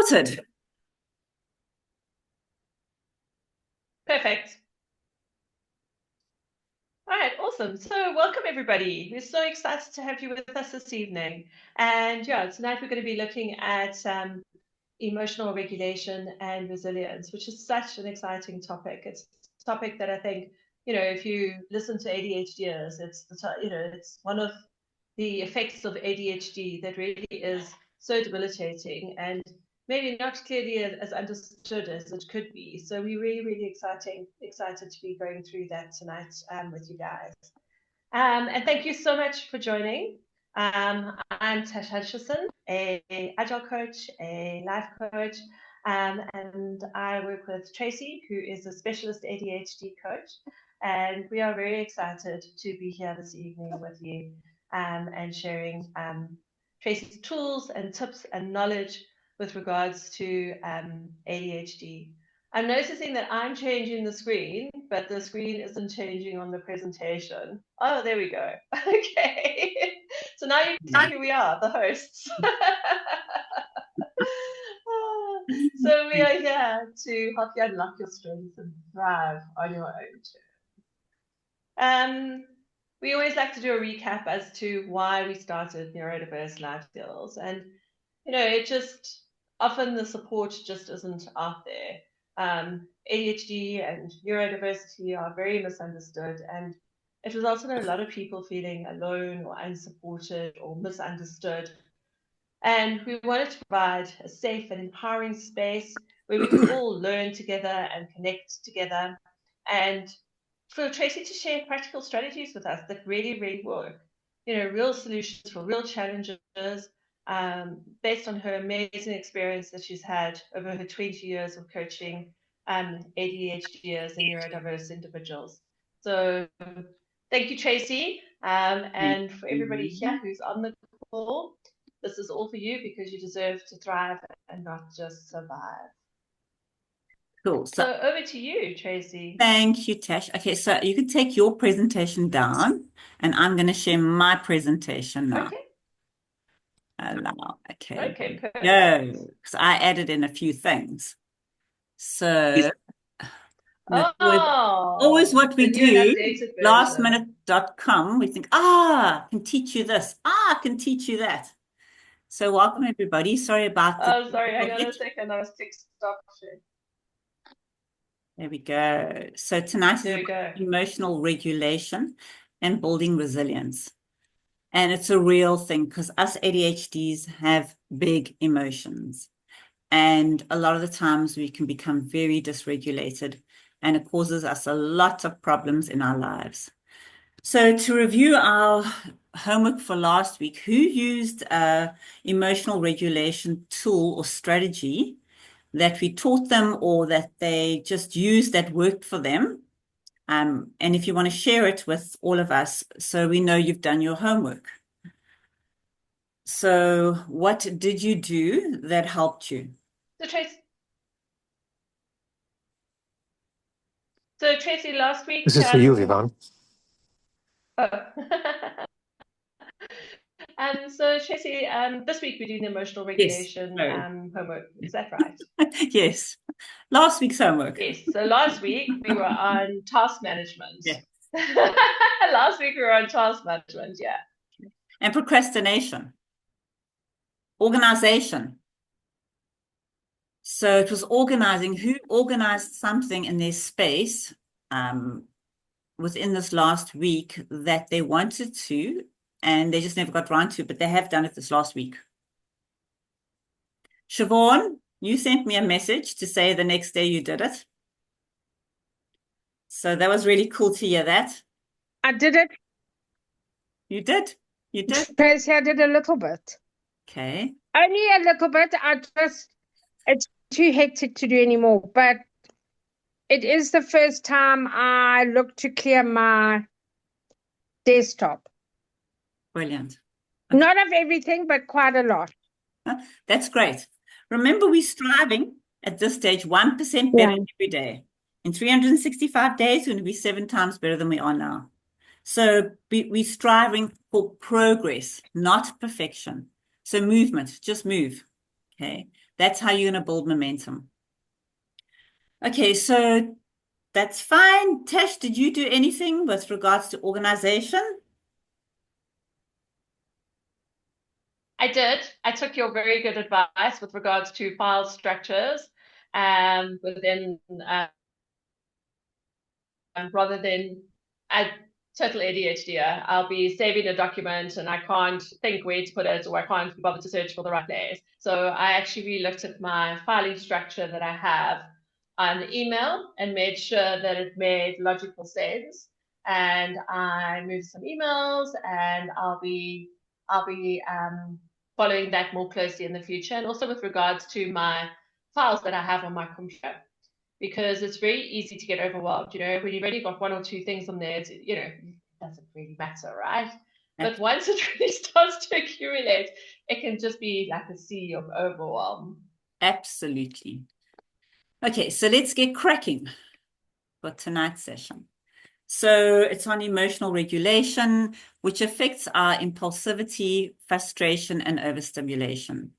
started. Perfect. All right, awesome. So welcome everybody. We're so excited to have you with us this evening. And yeah, tonight we're going to be looking at emotional regulation and resilience, which is such an exciting topic. It's a topic that I think, if you listen to ADHDers, it's one of the effects of ADHD that really is so debilitating and maybe not clearly as understood as it could be. So we're really, really excited to be going through that tonight with you guys. And thank you so much for joining. I'm Tash Hutchison, a agile coach, a life coach, and I work with Tracy, who is a specialist ADHD coach. And we are very excited to be here this evening with you and sharing Tracy's tools and tips and knowledge with regards to ADHD. I'm noticing that I'm changing the screen, but the screen isn't changing on the presentation. Oh, there we go. Okay. So now you see who we are, the hosts. So we are here to help you unlock your strengths and thrive on your own too. We always like to do a recap as to why we started Neurodiverse Life Skills. And, it just often the support just isn't out there. ADHD and neurodiversity are very misunderstood, and it results in a lot of people feeling alone or unsupported or misunderstood. And we wanted to provide a safe and empowering space where we can all learn together and connect together, and for Tracy to share practical strategies with us that really, really work. Real solutions for real challenges, based on her amazing experience that she's had over her 20 years of coaching ADHDers and neurodiverse individuals. So thank you, Tracy. And for everybody here who's on the call, this is all for you because you deserve to thrive and not just survive. Cool. So over to you, Tracy. Thank you, Tash. Okay, so you can take your presentation down, and I'm going to share my presentation now. Okay. Allow. Okay, Okay, perfect. go. Because I added in a few things. So always what we do, lastminute.com, we think, I can teach you this. I can teach you that. So welcome, everybody. Sorry about the... Oh, sorry. Hang on a second. I was stop sharing. There we go. So tonight is about emotional regulation and building resilience. And it's a real thing because us ADHDs have big emotions. And a lot of the times we can become very dysregulated, and it causes us a lot of problems in our lives. So to review our homework for last week, who used an emotional regulation tool or strategy that we taught them or that they just used that worked for them? And if you want to share it with all of us so we know you've done your homework. So what did you do that helped you? So Tracy, last week... This is for you, Vivaan. So Tracy, this week we're doing the emotional regulation homework. Is that right? Yes. Last week's homework. Yes. So last week we were on task management. Yeah. Last week we were on task management, yeah. And procrastination. Organization. So it was organizing. Who organized something in their space within this last week that they wanted to, and they just never got around to, but they have done it this last week. Siobhan, you sent me a message to say the next day you did it. So that was really cool to hear that. I did it. You did? You did? Tracy, I did a little bit. Okay. Only a little bit. It's too hectic to do anymore, but it is the first time I look to clear my desktop. Brilliant. Okay. Not of everything, but quite a lot. That's great. Remember, we're striving at this stage 1% better every day. In 365 days, we're going to be 7 times better than we are now. So we're striving for progress, not perfection. So movement, just move. Okay. That's how you're going to build momentum. Okay, so that's fine. Tash, did you do anything with regards to organization? I did. I took your very good advice with regards to file structures within rather than a total ADHD. I'll be saving a document and I can't think where to put it, or I can't bother to search for the right place. So I actually re-looked at my filing structure that I have on email and made sure that it made logical sense. And I moved some emails, and I'll be following that more closely in the future, and also with regards to my files that I have on my computer, because it's very easy to get overwhelmed. When you've already got one or two things on there, it doesn't really matter, right? But once it really starts to accumulate, it can just be like a sea of overwhelm. Absolutely. Okay, so let's get cracking for tonight's session. So it's on emotional regulation, which affects our impulsivity, frustration, and overstimulation.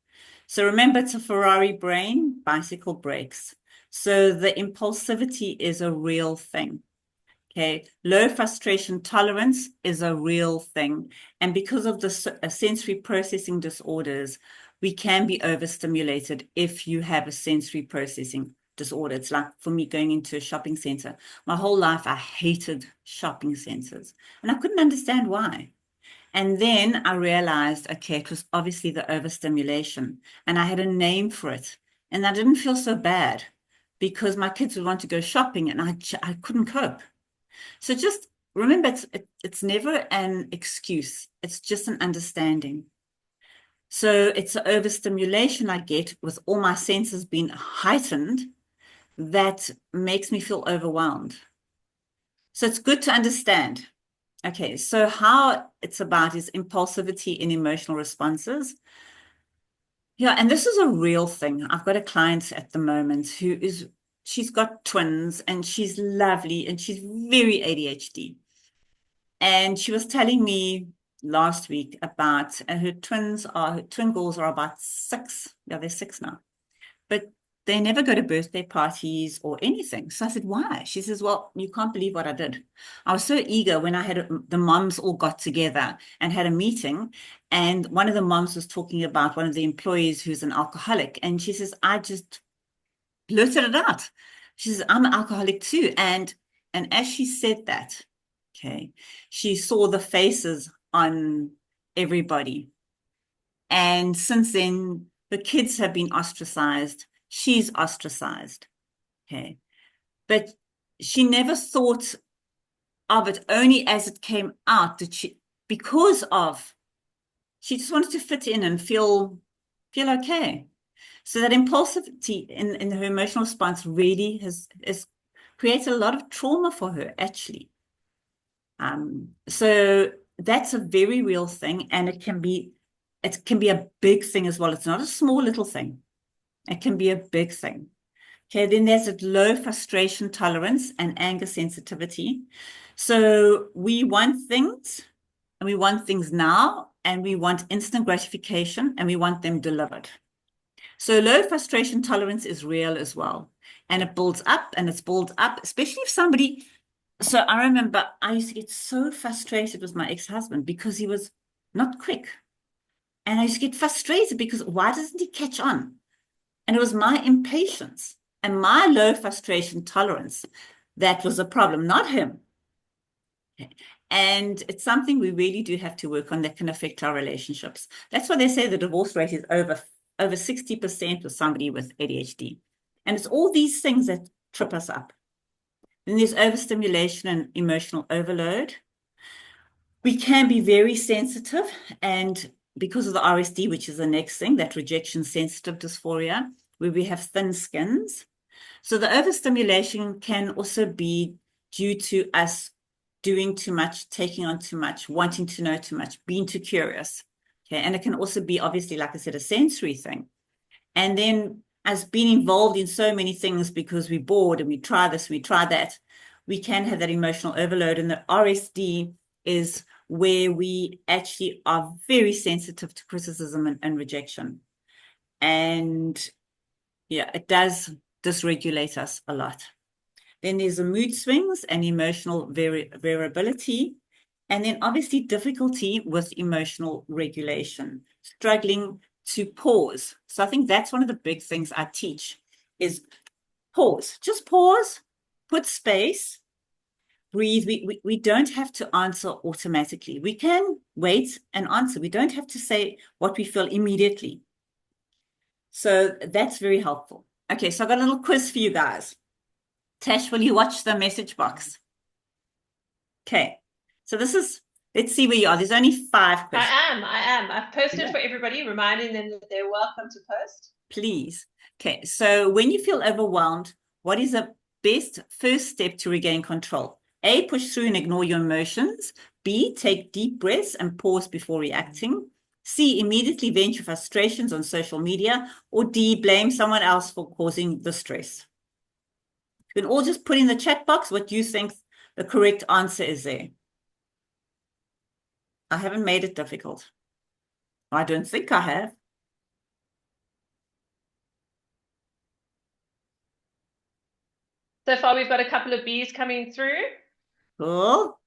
So remember, it's a Ferrari brain, bicycle brakes. So the impulsivity is a real thing. Okay, low frustration tolerance is a real thing. And because of the sensory processing disorders, we can be overstimulated if you have a sensory processing disorder. It's like for me going into a shopping center. My whole life, I hated shopping centers and I couldn't understand why. And then I realized, okay, it was obviously the overstimulation, and I had a name for it. And I didn't feel so bad because my kids would want to go shopping and I couldn't cope. So just remember, it's never an excuse. It's just an understanding. So it's an overstimulation I get with all my senses being heightened that makes me feel overwhelmed. So it's good to understand. Okay, so how it's about is impulsivity in emotional responses. Yeah, and this is a real thing. I've got a client at the moment she's got twins and she's lovely and she's very ADHD. And she was telling me last week about her twin girls are about 6. Yeah, they're 6 now. But they never go to birthday parties or anything. So I said, why? She says, well, you can't believe what I did. I was so eager when I had the moms all got together and had a meeting. And one of the moms was talking about one of the employees who's an alcoholic. And she says, I just blurted it out. She says, I'm an alcoholic too. And as she said that, okay, she saw the faces on everybody. And since then, the kids have been ostracized. She's ostracized. Okay. But she never thought of it only as it came out that she just wanted to fit in and feel okay. So that impulsivity in her emotional response really has created a lot of trauma for her, actually. So that's a very real thing, and it can be a big thing as well. It's not a small little thing. It can be a big thing. Okay, then there's a low frustration tolerance and anger sensitivity. So we want things, and we want things now, and we want instant gratification, and we want them delivered. So low frustration tolerance is real as well. And it builds up and it's built up, especially if somebody. So I remember I used to get so frustrated with my ex-husband because he was not quick. And I used to get frustrated because why doesn't he catch on? And it was my impatience and my low frustration tolerance that was a problem, not him. And it's something we really do have to work on that can affect our relationships. That's why they say the divorce rate is over 60% with somebody with ADHD. And it's all these things that trip us up. Then there's overstimulation and emotional overload. We can be very sensitive, and because of the RSD, which is the next thing, that rejection sensitive dysphoria, where we have thin skins. So the overstimulation can also be due to us doing too much, taking on too much, wanting to know too much, being too curious. Okay, and it can also be, obviously, like I said, a sensory thing. And then as being involved in so many things because we're bored and we try this, we try that, we can have that emotional overload. And the RSD is where we actually are very sensitive to criticism and rejection. And Yeah, it does dysregulate us a lot. Then there's the mood swings and emotional variability. And then obviously difficulty with emotional regulation, struggling to pause. So I think that's one of the big things I teach is pause. Just pause, put space, breathe. We don't have to answer automatically. We can wait and answer. We don't have to say what we feel immediately. So that's very helpful. Okay, so I've got a little quiz for you guys. Tash, will you watch the message box? Okay, so this is, let's see where you are. There's only 5 questions. I am. I've posted for everybody, reminding them that they're welcome to post. Please. Okay, so when you feel overwhelmed, what is the best first step to regain control? A, push through and ignore your emotions. B, take deep breaths and pause before reacting. C, immediately vent your frustrations on social media. Or D, blame someone else for causing the stress. You can all just put in the chat box what you think the correct answer is there. I haven't made it difficult. I don't think I have. So far, we've got a couple of B's coming through. Cool.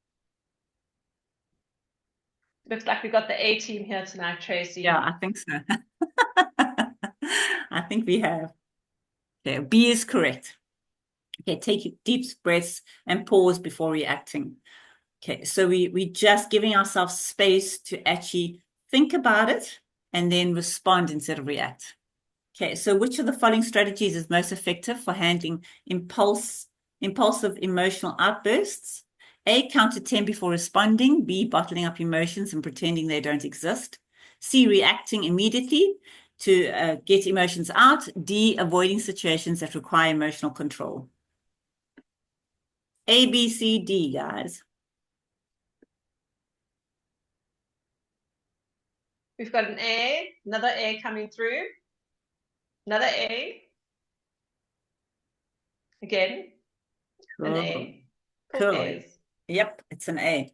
Looks like we've got the A team here tonight, Tracy. Yeah, I think so. I think we have. Okay, B is correct. Okay, take deep breaths and pause before reacting. Okay, so we just giving ourselves space to actually think about it and then respond instead of react. Okay, so which of the following strategies is most effective for handling impulsive emotional outbursts? A, count to 10 before responding. B, bottling up emotions and pretending they don't exist. C, reacting immediately to get emotions out. D, avoiding situations that require emotional control. A, B, C, D, guys. We've got an A, another A coming through, another A, again, Cool. an A. Cool. Yep, it's an A.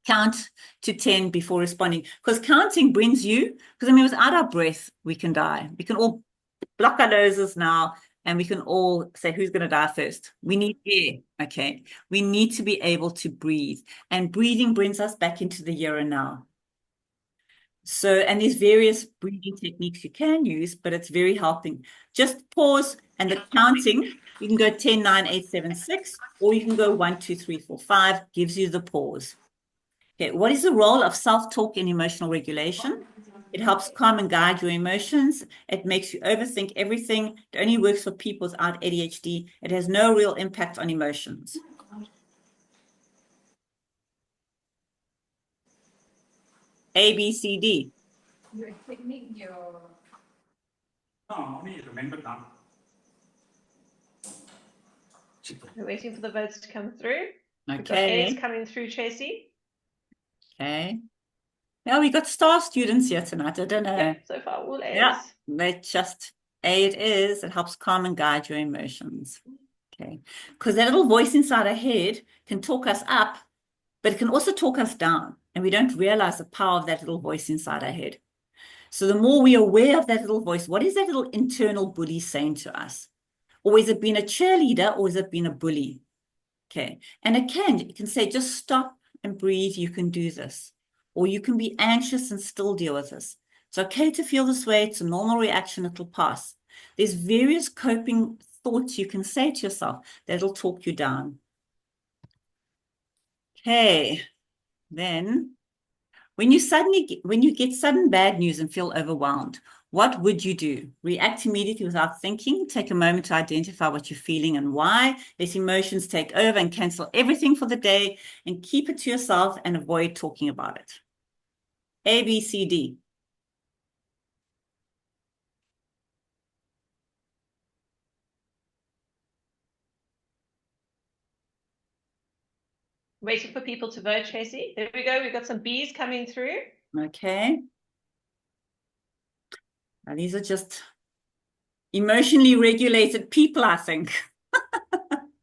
Count to 10 before responding, because counting brings you, because I mean, without our breath, we can die. We can all block our noses now, and we can all say, who's going to die first? We need air, okay? We need to be able to breathe, and breathing brings us back into the here and now. So, and there's various breathing techniques you can use, but it's very helping. Just pause, and the counting, you can go 10, 9, 8, 7, 6, or you can go 1, 2, 3, 4, 5, gives you the pause. Okay, what is the role of self-talk in emotional regulation? It helps calm and guide your emotions. It makes you overthink everything. It only works for people without ADHD. It has no real impact on emotions. A, B, C, D. You're taking your... No, only remember now. We're waiting for the votes to come through. Okay. We've got A's coming through, Tracy. Okay. Now we got star students here tonight. I don't know. Yep, so far all A's. Yeah, they just A it is. It helps calm and guide your emotions. Okay. Because that little voice inside our head can talk us up, but it can also talk us down. And we don't realize the power of that little voice inside our head. So the more we're aware of that little voice, what is that little internal bully saying to us? Or has it been a cheerleader or has it been a bully? Okay. And you can say, just stop and breathe. You can do this. Or you can be anxious and still deal with this. It's okay to feel this way. It's a normal reaction. It'll pass. There's various coping thoughts you can say to yourself that'll talk you down. Okay. Then when you get sudden bad news and feel overwhelmed, what would you do? React immediately without thinking. Take a moment to identify what you're feeling and why. Let emotions take over and cancel everything for the day and keep it to yourself and avoid talking about it. A, B, C, D. Waiting for people to vote, Tracy. There we go. We've got some B's coming through. Okay. Now, these are just emotionally regulated people, I think.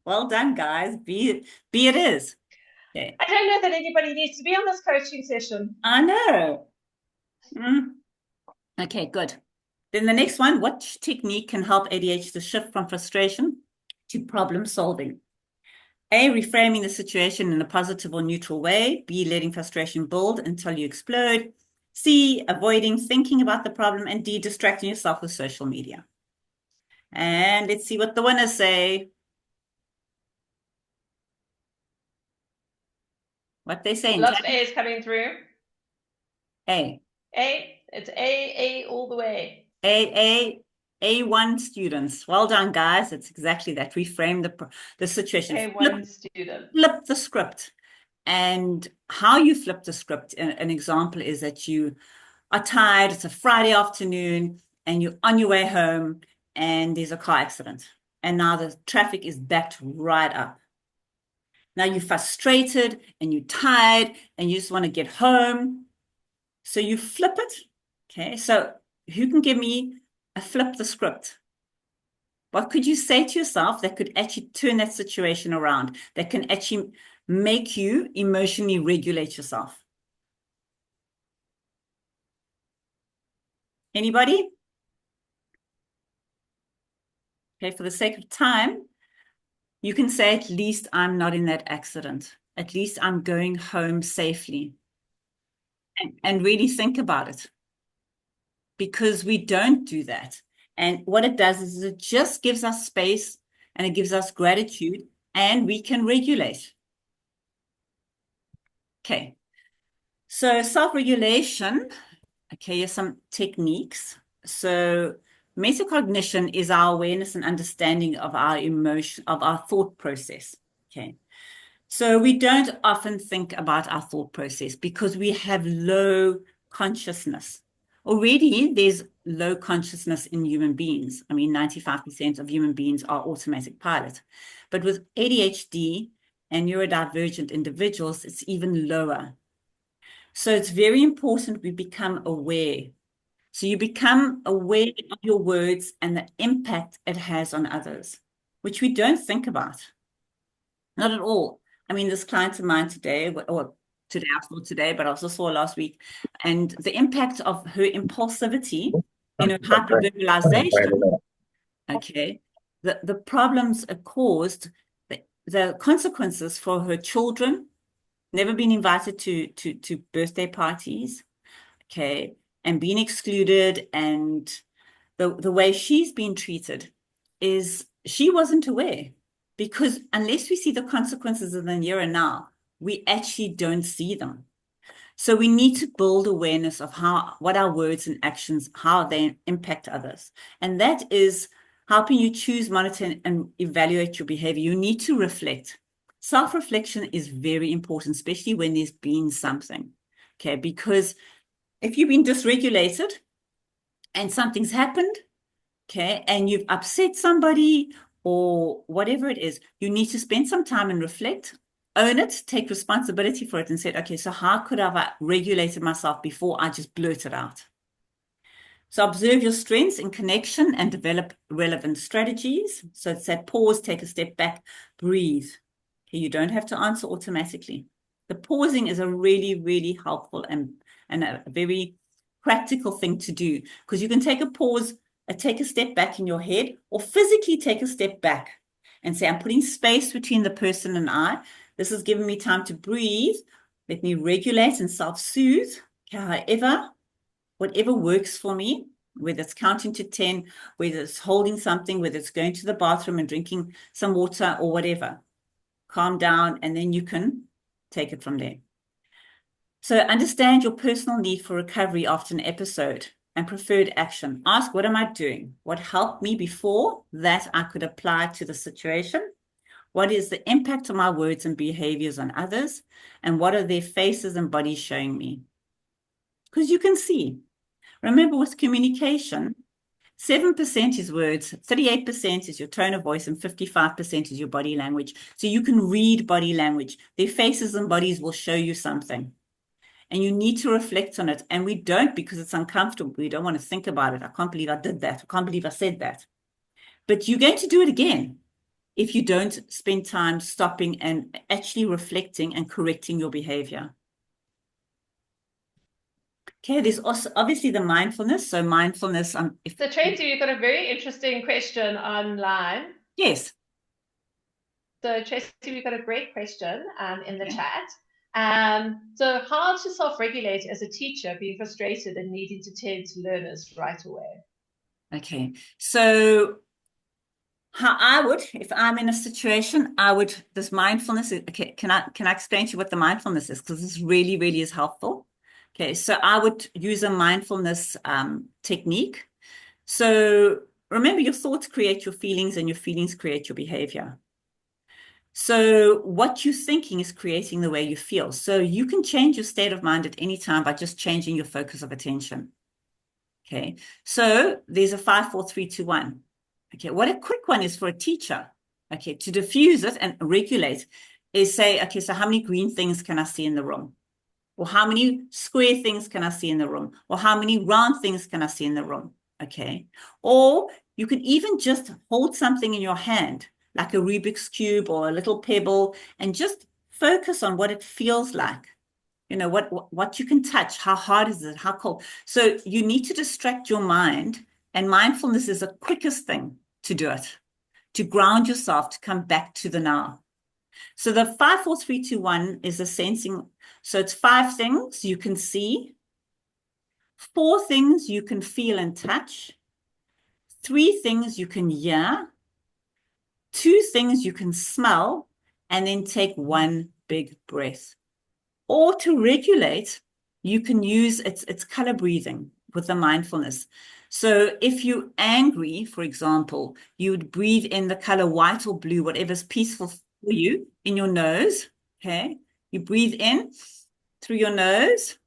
Well done, guys. B it is. Okay. I don't know that anybody needs to be on this coaching session. I know. Okay, good. Then the next one, what technique can help ADHD to shift from frustration to problem solving? A, reframing the situation in a positive or neutral way. B, letting frustration build until you explode. C, avoiding thinking about the problem. And D, distracting yourself with social media. And let's see what the winners say. What they say. Lots of A's coming through. A. A. It's A all the way. A1 students. Well done, guys. It's exactly that. Reframe the situation. A1 student. Flip the script. And how you flip the script, an example is that you are tired, it's a Friday afternoon, and you're on your way home, and there's a car accident. And now the traffic is backed right up. Now you're frustrated, and you're tired, and you just want to get home. So you flip it. Okay, so who can give me a flip the script? What could you say to yourself that could actually turn that situation around, that can actually make you emotionally regulate yourself? Anybody? Okay, for the sake of time, you can say, at least I'm not in that accident. At least I'm going home safely. And really think about it. Because we don't do that. And what it does is it just gives us space, and it gives us gratitude, and we can regulate. Okay. So self-regulation, okay, here's some techniques. So metacognition is our awareness and understanding of our emotion, of our thought process. Okay. So we don't often think about our thought process because we have low consciousness. Already there's low consciousness in human beings. I mean, 95% of human beings are automatic pilot. But with ADHD and neurodivergent individuals, it's even lower. So it's very important we become aware. So you become aware of your words and the impact it has on others, which we don't think about. Not at all. I mean, this client of mine today, or today, I saw today, but I also saw last week, and the impact of her impulsivity, hyperverbalization, okay, the problems it caused, the consequences for her children, never been invited to birthday parties, okay, and being excluded, and the way she's been treated is she wasn't aware. Because unless we see the consequences in the here and now, we actually don't see them. So we need to build awareness of what our words and actions, how they impact others. And that is helping you choose, monitor, and evaluate your behavior. You need to reflect. Self-reflection is very important, especially when there's been something. Okay, because if you've been dysregulated and something's happened, okay, and you've upset somebody or whatever it is, you need to spend some time and reflect, own it, take responsibility for it, and say, okay, so how could I have regulated myself before I just blurted out? So observe your strengths in connection and develop relevant strategies. So it's that pause, take a step back, breathe. Okay, you don't have to answer automatically. The pausing is a really, really helpful and a very practical thing to do, because you can take a pause, take a step back in your head, or physically take a step back and say, I'm putting space between the person and I. This is giving me time to breathe. Let me regulate and self-soothe. However, whatever works for me, whether it's counting to 10, whether it's holding something, whether it's going to the bathroom and drinking some water or whatever. Calm down, and then you can take it from there. So understand your personal need for recovery after an episode and preferred action. Ask, what am I doing? What helped me before that I could apply to the situation? What is the impact of my words and behaviors on others? And what are their faces and bodies showing me? Because you can see. Remember, with communication, 7% is words, 38% is your tone of voice, and 55% is your body language. So you can read body language. Their faces and bodies will show you something. And you need to reflect on it. And we don't, because it's uncomfortable. We don't want to think about it. I can't believe I did that. I can't believe I said that. But you're going to do it again if you don't spend time stopping and actually reflecting and correcting your behavior. Okay, there's also obviously the mindfulness. So mindfulness, So Tracy, you've got a very interesting question online. yes. So Tracy, we've got a great question in the chat. So how to self-regulate as a teacher, being frustrated and needing to tend to learners right away? Okay, so how I would, if I'm in a situation, this mindfulness, okay, can I explain to you what the mindfulness is? Because this really, really is helpful. Okay, so I would use a mindfulness technique. So remember, your thoughts create your feelings and your feelings create your behavior. So what you're thinking is creating the way you feel. So you can change your state of mind at any time by just changing your focus of attention. Okay, so there's a 5, 4, 3, 2, 1. Okay, what a quick one is for a teacher, okay, to diffuse it and regulate is say, okay, so how many green things can I see in the room? Or how many square things can I see in the room? Or how many round things can I see in the room? Okay, or you can even just hold something in your hand, like a Rubik's Cube or a little pebble, and just focus on what it feels like. You know, what you can touch, how hard is it, how cold. So you need to distract your mind, and mindfulness is the quickest thing to do it, to ground yourself, to come back to the now. So the 5, 4, 3, 2, 1 is a sensing. So it's 5 things you can see, 4 things you can feel and touch, 3 things you can hear, 2 things you can smell, and then take 1 big breath. Or to regulate, you can use it's color breathing with the mindfulness. So if you're angry, for example, you would breathe in the color white or blue, whatever's peaceful for you, in your nose. Okay. You breathe in through your nose,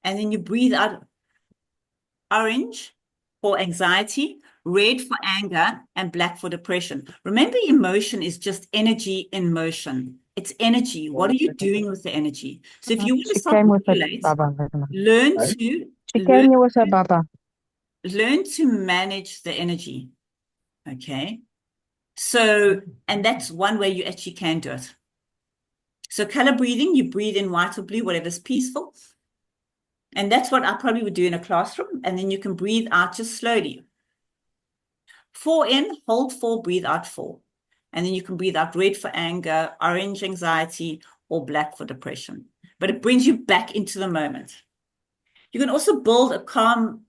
and then you breathe out orange for anxiety, red for anger, and black for depression. Remember, emotion is just energy in motion. It's energy. What are you doing with the energy? So if you want to She came with her self-regulate, baba. She learn came here with her baba. learn to manage the energy. Okay. So, and that's one way you actually can do it. So color breathing, you breathe in white or blue, whatever's peaceful. And that's what I probably would do in a classroom. And then you can breathe out just slowly. 4 in, hold 4, breathe out 4. And then you can breathe out red for anger, orange anxiety, or black for depression. But it brings you back into the moment. You can also build a calm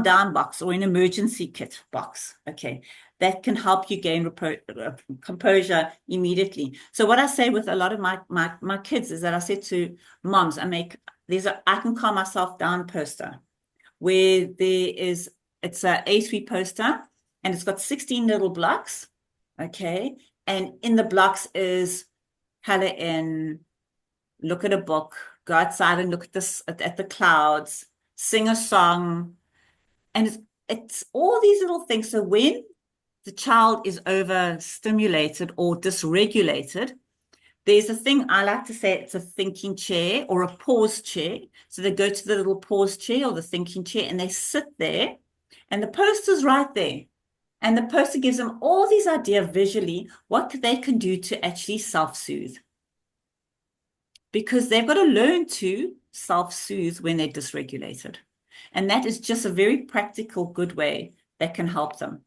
down box or an emergency kit box. Okay. That can help you gain composure immediately. So what I say with a lot of my kids is that I said to moms, I can calm myself down poster where it's a A3 poster and it's got 16 little blocks. Okay. And in the blocks is color in, look at a book, go outside and look at the clouds, sing a song. And it's all these little things. So when the child is overstimulated or dysregulated, there's a thing I like to say, it's a thinking chair or a pause chair. So they go to the little pause chair or the thinking chair and they sit there and the poster's right there. And the poster gives them all these ideas visually, what they can do to actually self-soothe. Because they've got to learn to self-soothe when they're dysregulated. And that is just a very practical, good way that can help them.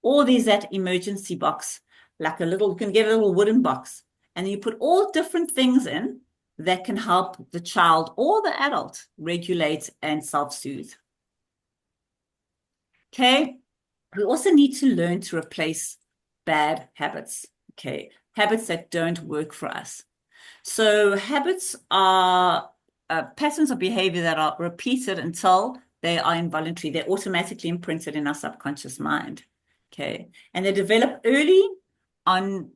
Or there's that emergency box, like you can get a little wooden box, and you put all different things in that can help the child or the adult regulate and self-soothe. Okay. We also need to learn to replace bad habits. Okay. Habits that don't work for us. So habits are patterns of behavior that are repeated until they are involuntary. They're automatically imprinted in our subconscious mind. Okay. And they develop early on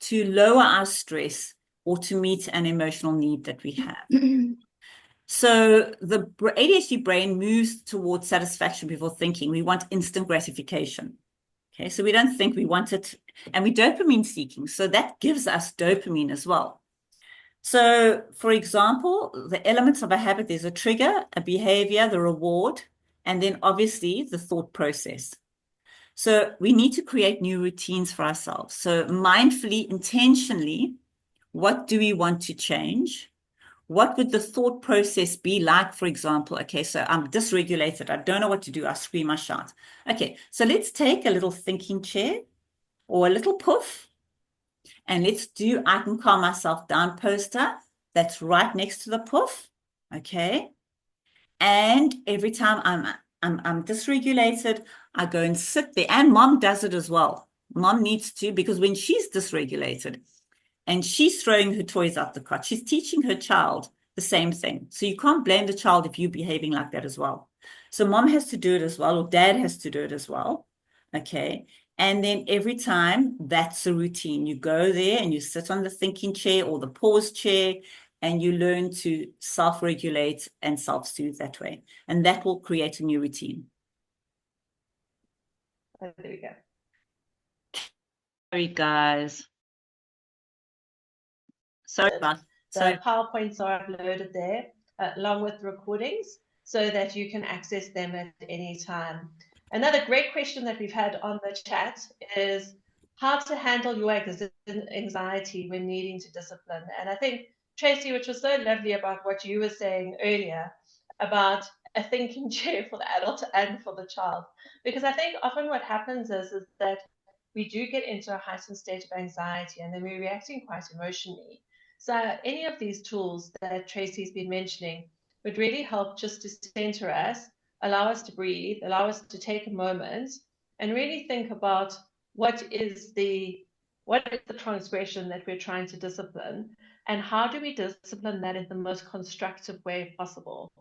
to lower our stress or to meet an emotional need that we have. So the ADHD brain moves towards satisfaction before thinking. We want instant gratification. Okay. So we don't think, we want it. And we're dopamine seeking. So that gives us dopamine as well. So, for example, the elements of a habit, there's a trigger, a behavior, the reward, and then obviously the thought process. So we need to create new routines for ourselves. So mindfully, intentionally, what do we want to change? what would the thought process be like, for example? Okay, so I'm dysregulated. I don't know what to do. I scream, I shout. Okay, so let's take a little thinking chair or a little puff, and let's do I can calm myself down poster that's right next to the puff. Okay. And every time I'm dysregulated, I go and sit there. And mom does it as well. Mom needs to, because when she's dysregulated and she's throwing her toys out the cot, she's teaching her child the same thing. So you can't blame the child if you're behaving like that as well. So mom has to do it as well, or dad has to do it as well. Okay. And then every time, that's a routine. You go there and you sit on the thinking chair or the pause chair, and you learn to self-regulate and self-soothe that way. And that will create a new routine. Oh, there we go. Sorry, guys. Sorry about the PowerPoints are uploaded there along with the recordings so that you can access them at any time. Another great question that we've had on the chat is how to handle your anxiety when needing to discipline. And I think, Tracy, which was so lovely about what you were saying earlier about a thinking chair for the adult and for the child, because I think often what happens is that we do get into a heightened state of anxiety and then we're reacting quite emotionally. So any of these tools that Tracy's been mentioning would really help just to center us, allow us to breathe, allow us to take a moment and really think about what is the transgression that we're trying to discipline, and how do we discipline that in the most constructive way possible?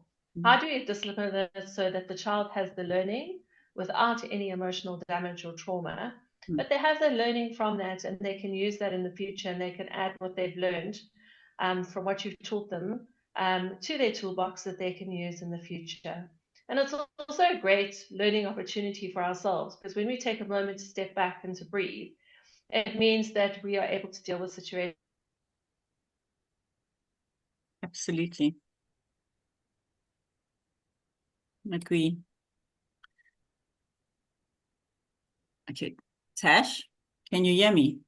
How do we discipline it so that the child has the learning without any emotional damage or trauma, but they have the learning from that and they can use that in the future and they can add what they've learned from what you've taught them to their toolbox that they can use in the future. And it's also a great learning opportunity for ourselves, because when we take a moment to step back and to breathe, it means that we are able to deal with situations. Absolutely. Agree. Okay. Tash, can you hear me?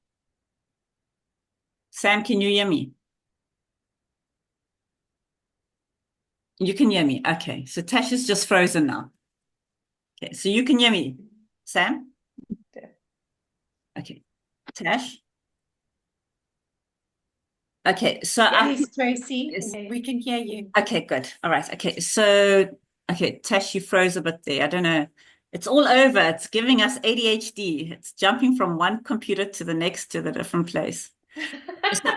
Sam, can you hear me? You can hear me. Okay. So Tash is just frozen now. Okay. So you can hear me. Sam? Okay. Tash? Okay. So yes, Tracy, yes. we can hear you. Okay, good. All right. Okay. So, okay, Tash, you froze a bit there. I don't know. It's all over. It's giving us ADHD. It's jumping from one computer to the next to the different place. So,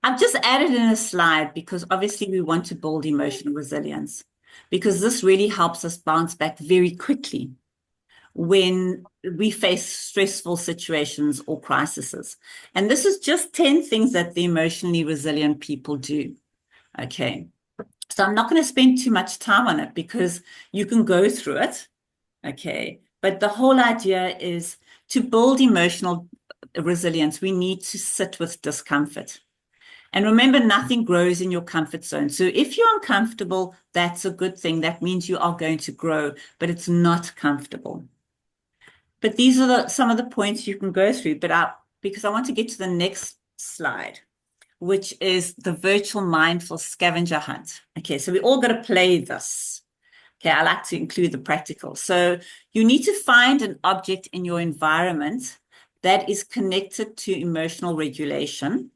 I've just added in a slide because obviously we want to build emotional resilience, because this really helps us bounce back very quickly when we face stressful situations or crises. And this is just 10 things that the emotionally resilient people do. Okay. So I'm not going to spend too much time on it because you can go through it. Okay. But the whole idea is to build emotional resilience, we need to sit with discomfort. And remember, nothing grows in your comfort zone. So if you're uncomfortable, that's a good thing. That means you are going to grow, but it's not comfortable. But these are some of the points you can go through. But because I want to get to the next slide, which is the virtual mindful scavenger hunt. Okay, so we all got to play this. Okay, I like to include the practical. So you need to find an object in your environment that is connected to emotional regulation,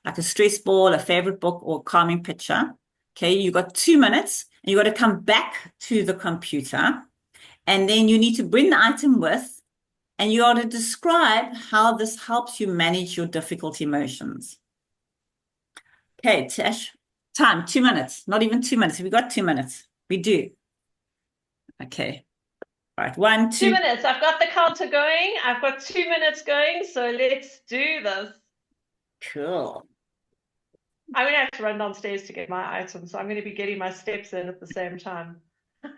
like a stress ball, a favorite book, or a calming picture. Okay, you got 2 minutes and you got to come back to the computer, and then you need to bring the item with, and you ought to describe how this helps you manage your difficult emotions. Okay, Tash, time, 2 minutes, not even 2 minutes. We got 2 minutes. We do. Okay. All right. 1, 2. 2 minutes. I've got the counter going. I've got 2 minutes going. So let's do this. Cool. I'm going to have to run downstairs to get my items. So I'm going to be getting my steps in at the same time. I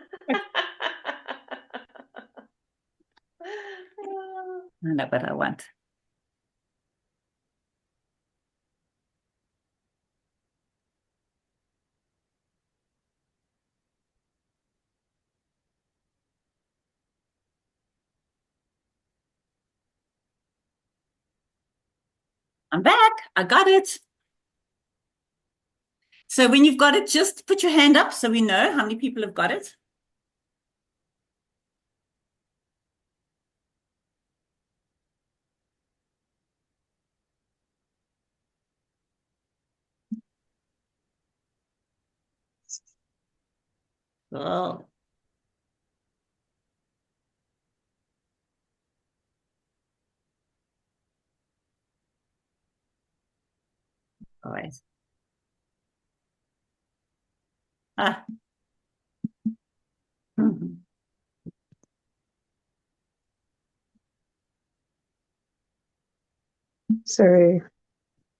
know what I want. I'm back. I got it. So when you've got it, just put your hand up so we know how many people have got it. Oh, all right. Ah. Mhm. Sorry,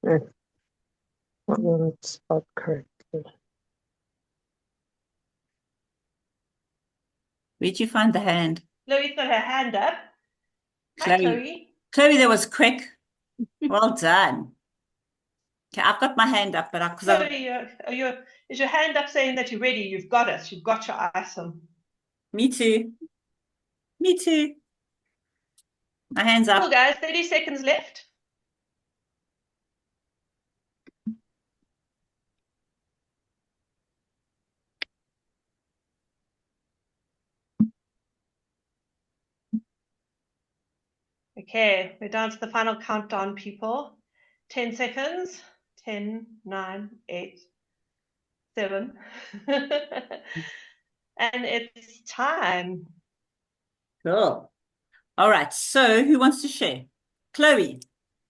I wasn't spelled correctly. Where'd you find the hand? Chloe's got her hand up. Hi, Chloe. Chloe. Chloe, that was quick. Well done. Okay, I've got my hand up, but because Chloe, is your hand up saying that you're ready? You've got it. You've got your item. me too. Me too. My hand's Cool, up. guys. 30 seconds left. Okay, we're down to the final countdown, people. 10 seconds. 10, 9, 8, 7. And it's time. Cool. All right. So who wants to share? Chloe,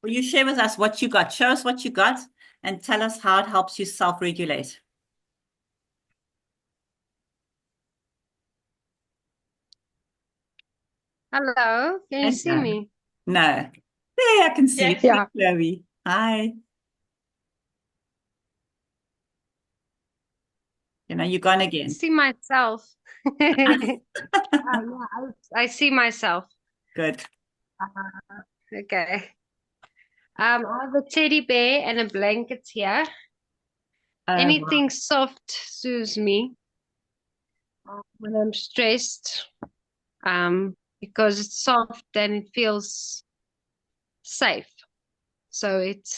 will you share with us what you got? Show us what you got and tell us how it helps you self-regulate. Hello, can you see Hello. me? No. There, I can see you. Yeah. Yeah. Chloe. Hi. You're gone again. See myself. Yeah, I see myself. Good. Okay. I have a teddy bear and a blanket here. Wow. Anything soft soothes me when I'm stressed. Because it's soft and it feels safe. So it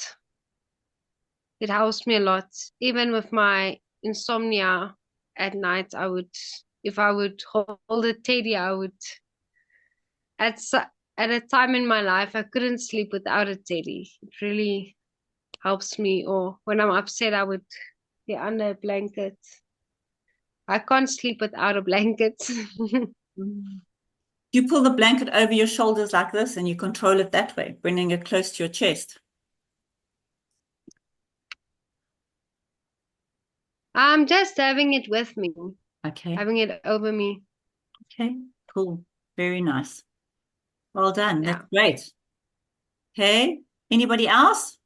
helps me a lot. Even with my insomnia at night, if I would hold a teddy, I would at a time in my life I couldn't sleep without a teddy. It really helps me. Or when I'm upset, I would get under a blanket. I can't sleep without a blanket. You pull the blanket over your shoulders like this and you control it that way, bringing it close to your chest. I'm just having it with me, Okay. having it over me. Okay. Cool. Very nice. Well done. Yeah. That's great. Okay. Anybody else?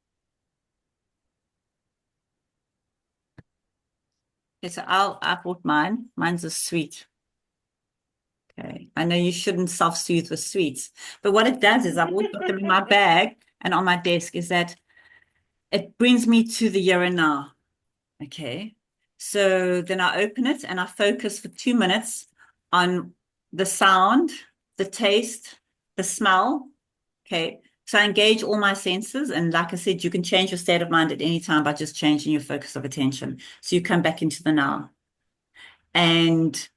Okay, so I bought mine. Mine's a sweet. Okay. I know you shouldn't self-soothe with sweets, but what it does is I've always got them in my bag and on my desk is that it brings me to the here and now. Okay. So then I open it and I focus for 2 minutes on the sound, the taste, the smell. Okay. So I engage all my senses. And like I said, you can change your state of mind at any time by just changing your focus of attention. So you come back into the now. And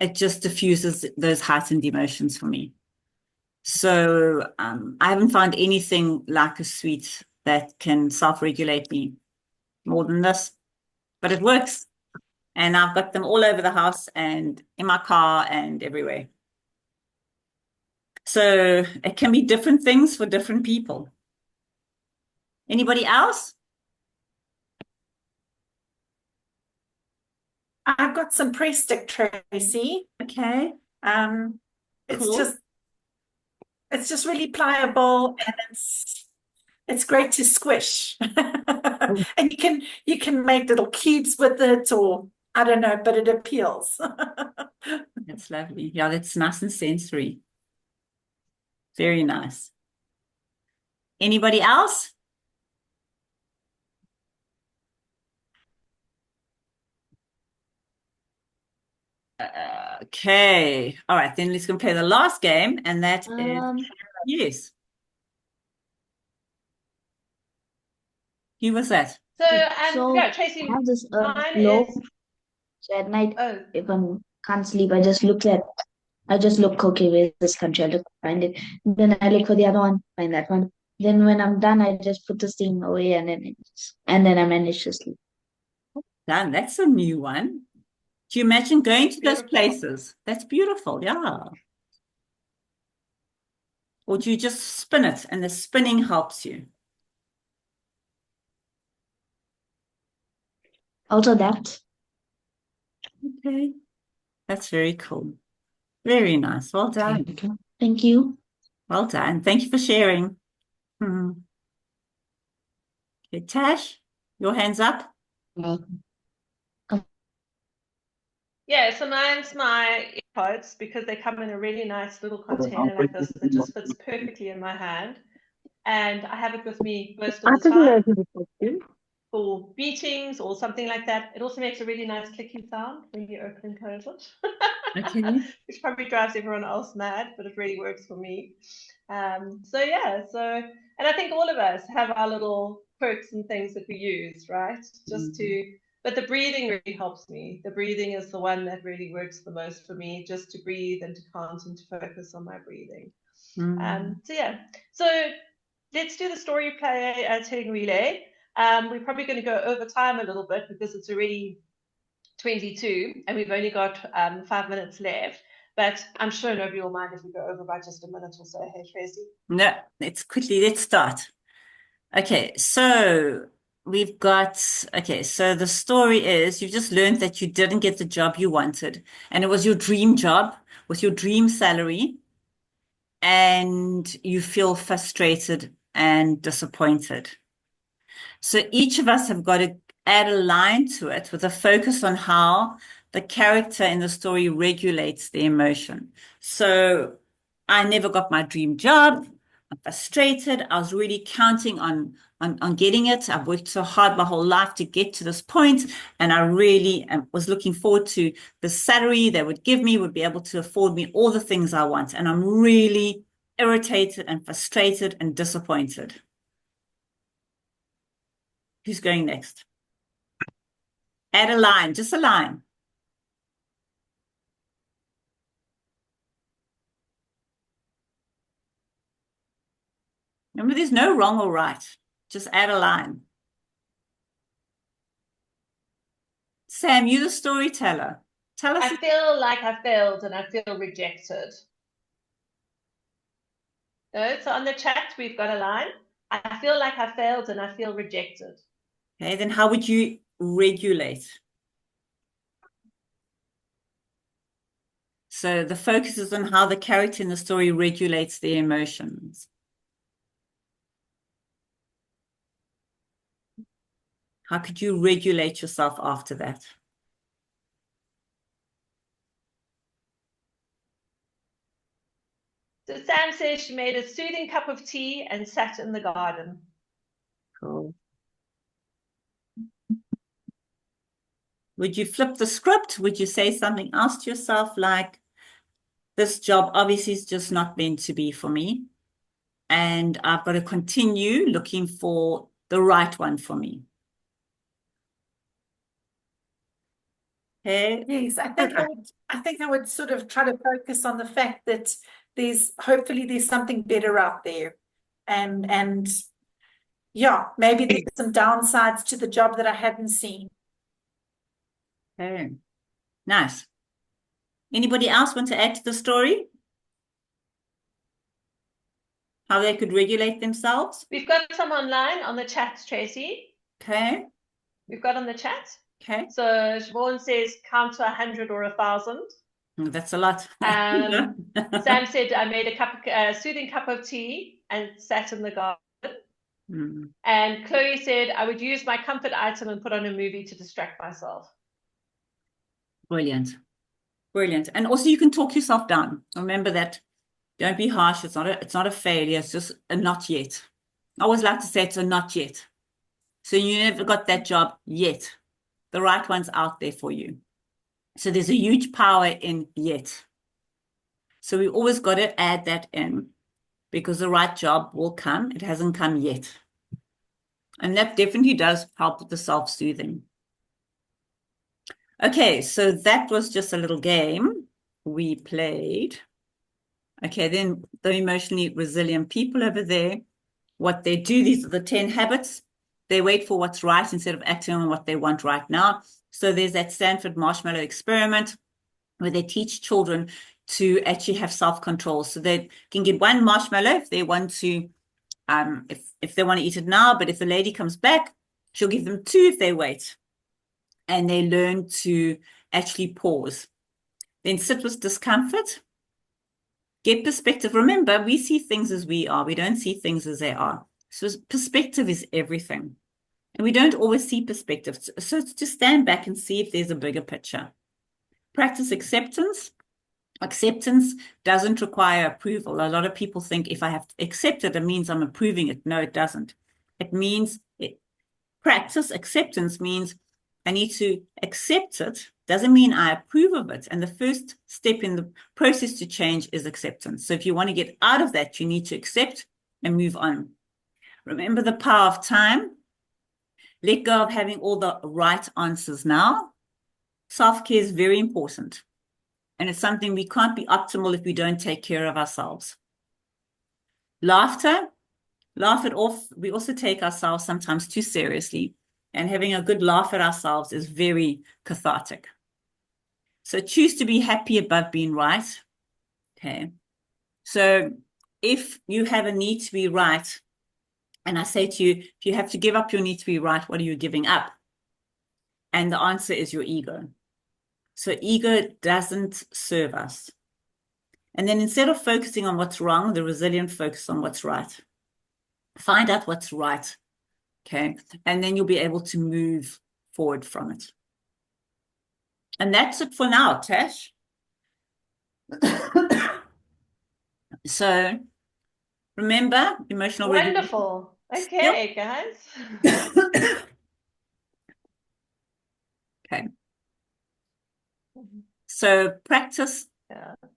it just diffuses those heightened emotions for me. So I haven't found anything like a sweet that can self-regulate me more than this, but it works. And I've got them all over the house and in my car and everywhere. So it can be different things for different people. Anybody else? I've got some pre-stick, Tracy. Okay. It's Cool. just really pliable and it's great to squish. And you can make little cubes with it, or I don't know, but it appeals. That's lovely. Yeah, that's nice and sensory. Very nice. Anybody else? Okay. All right, then let's go play the last game, and that is yes. Who was that? So, So yeah, Tracy, I have this mine flow. is, So at night, oh, if I can't sleep, I just look, okay, where's this country? I look, find it. Then I look for the other one, find that one. Then when I'm done, I just put this thing away and then I manage to sleep. Done. That's a new one. Do you imagine going to those beautiful. places? That's beautiful, yeah. Or do you just spin it and the spinning helps you? Also that. Okay. That's very cool. Very nice. Well done. Okay. Thank you. Well done. Thank you for sharing. Hmm. Okay, Tash, your hands up. Yeah, so mine's my earpods because they come in a really nice little container like this that just fits perfectly in my hand. And I have it with me most of the time for meetings or something like that. It also makes a really nice clicking sound when you open and close it, Okay. which probably drives everyone else mad, but it really works for me. So yeah, and I think all of us have our little quirks and things that we use, right? But the breathing really helps me. The breathing is the one that really works the most for me, just to breathe and to count and to focus on my breathing. So yeah, so let's do the story telling relay. We're probably going to go over time a little bit because it's already 22 and we've only got 5 minutes left. But I'm sure nobody will mind if we go over by just a minute or so. Hey, Tracy? No, let's start. Okay, so so the story is you've just learned that you didn't get the job you wanted, and it was your dream job with your dream salary, and you feel frustrated and disappointed. So each of us have got to add a line to it with a focus on how the character in the story regulates the emotion. So I never got my dream job. I'm frustrated. I was really counting on getting it. I've worked so hard my whole life to get to this point, and I really was looking forward to the salary they would give me, would be able to afford me all the things I want. And I'm really irritated and frustrated and disappointed. Who's going next? Add a line, just a line. Remember, there's no wrong or right. Just add a line. Sam, you're the storyteller. Tell us. I feel like I failed and I feel rejected. No, so on the chat, we've got a line. I feel like I failed and I feel rejected. Okay, then how would you regulate? So the focus is on how the character in the story regulates their emotions. How could you regulate yourself after that? So Sam says she made a soothing cup of tea and sat in the garden. Cool. Would you flip the script? Would you say something else to yourself like, this job obviously is just not meant to be for me, and I've got to continue looking for the right one for me? Okay. Yes, I think I would sort of try to focus on the fact that hopefully there's something better out there. And yeah, maybe there's some downsides to the job that I hadn't seen. Okay. Nice. Anybody else want to add to the story? How they could regulate themselves? We've got some online on the chat, Tracy. Okay. We've got on the chat. Okay. So Siobhan says count to 100 or 1,000. That's a lot. Sam said I made a soothing cup of tea and sat in the garden. And Chloe said I would use my comfort item and put on a movie to distract myself. Brilliant. Brilliant. And also you can talk yourself down. Remember that. Don't be harsh. It's not a failure. It's just a not yet. I always like to say it's a not yet. So you never got that job yet. The right one's out there for you. So there's a huge power in yet. So we always got to add that in because the right job will come. It hasn't come yet. And that definitely does help with the self-soothing. Okay, so that was just a little game we played. Okay, then the emotionally resilient people over there, what they do, these are the 10 habits. They wait for what's right instead of acting on what they want right now. So there's that Stanford marshmallow experiment where they teach children to actually have self-control. So they can get one marshmallow if they want to, if they want to eat it now, but if the lady comes back, she'll give them 2 if they wait. And they learn to actually pause. Then sit with discomfort. Get perspective. Remember, we see things as we are. We don't see things as they are. So perspective is everything. And we don't always see perspective. So it's just stand back and see if there's a bigger picture. Practice acceptance. Acceptance doesn't require approval. A lot of people think if I have to accept it, it means I'm approving it. No, it doesn't. It means practice acceptance means I need to accept it. Doesn't mean I approve of it. And the first step in the process to change is acceptance. So if you want to get out of that, you need to accept and move on. Remember the power of time. Let go of having all the right answers now. Self-care is very important. And it's something we can't be optimal if we don't take care of ourselves. Laughter, laugh it off. We also take ourselves sometimes too seriously. And having a good laugh at ourselves is very cathartic. So choose to be happy above being right. Okay. So if you have a need to be right, and I say to you, if you have to give up your need to be right, what are you giving up? And the answer is your ego. So ego doesn't serve us. And then instead of focusing on what's wrong, the resilient focus on what's right. Find out what's right. Okay. And then you'll be able to move forward from it. And that's it for now, Tash. So remember, emotional Wonderful. Okay, guys. Okay. So practice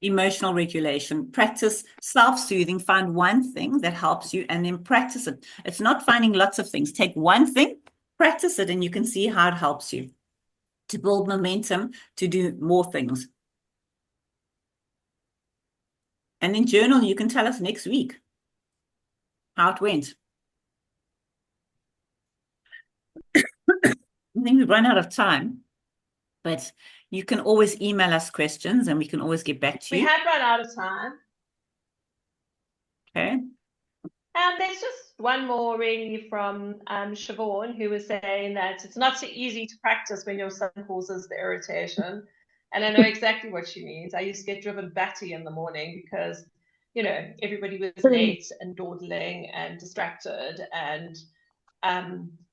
emotional regulation, practice self-soothing, find one thing that helps you and then practice it. It's not finding lots of things. Take one thing, practice it, and you can see how it helps you to build momentum to do more things. And then journal, you can tell us next week how it went. I think we've run out of time, but you can always email us questions and we can always get back to you. We have run out of time. Okay. There's just one more really from Siobhan, who was saying that it's not so easy to practice when your son causes the irritation. And I know exactly what she means. I used to get driven batty in the morning because, you know, everybody was late and dawdling and distracted, and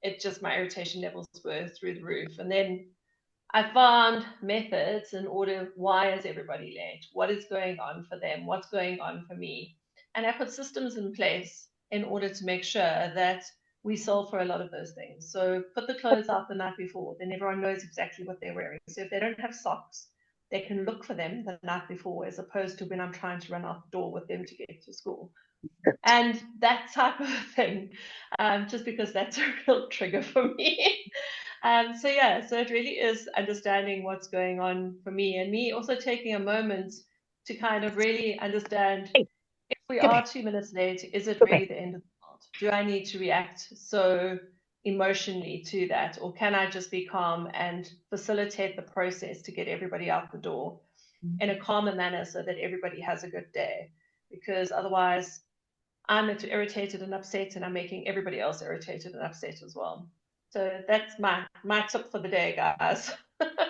it just, my irritation levels were through the roof. And then I found methods in order, why is everybody late? What is going on for them? What's going on for me? And I put systems in place in order to make sure that we solve for a lot of those things. So put the clothes out the night before, then everyone knows exactly what they're wearing. So if they don't have socks, they can look for them the night before, as opposed to when I'm trying to run out the door with them to get to school. And that type of thing, just because that's a real trigger for me. So it really is understanding what's going on for me, and me also taking a moment to kind of really understand, if we are 2 minutes late, is it really the end of the world? Do I need to react so emotionally to that, or can I just be calm and facilitate the process to get everybody out the door in a calmer manner so that everybody has a good day? Because otherwise I'm irritated and upset, and I'm making everybody else irritated and upset as well. So that's my tip for the day, guys.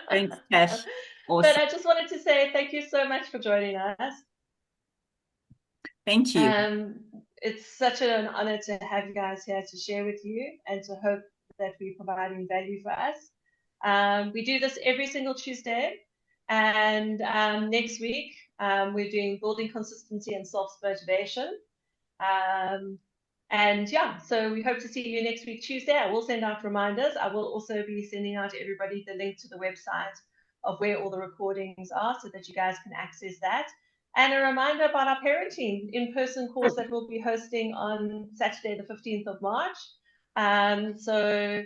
Thanks, Tash. Awesome. But I just wanted to say thank you so much for joining us. Thank you. It's such an honor to have you guys here to share with you, and to hope that we're providing value for us. We do this every single Tuesday, and next week we're doing building consistency and self-motivation. So we hope to see you next week, Tuesday. I will send out reminders. I will also be sending out to everybody the link to the website of where all the recordings are, so that you guys can access that. And a reminder about our parenting in-person course that we'll be hosting on Saturday, the 15th of March. So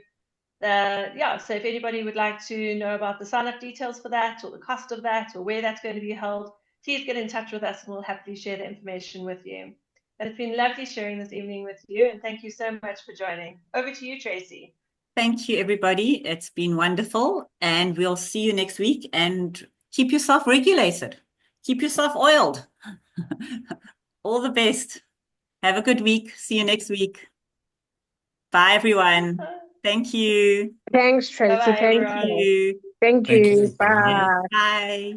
if anybody would like to know about the sign-up details for that, or the cost of that, or where that's going to be held, please get in touch with us and we'll happily share the information with you. But it's been lovely sharing this evening with you, and thank you so much for joining. Over to you, Tracy. Thank you, everybody. It's been wonderful, and we'll see you next week. And keep yourself regulated. Keep yourself oiled. All the best. Have a good week. See you next week. Bye, everyone. Thank you. Thanks, Tracy. Bye-bye, Thank everyone. you. You. Thank Thank you. you. Bye. Bye.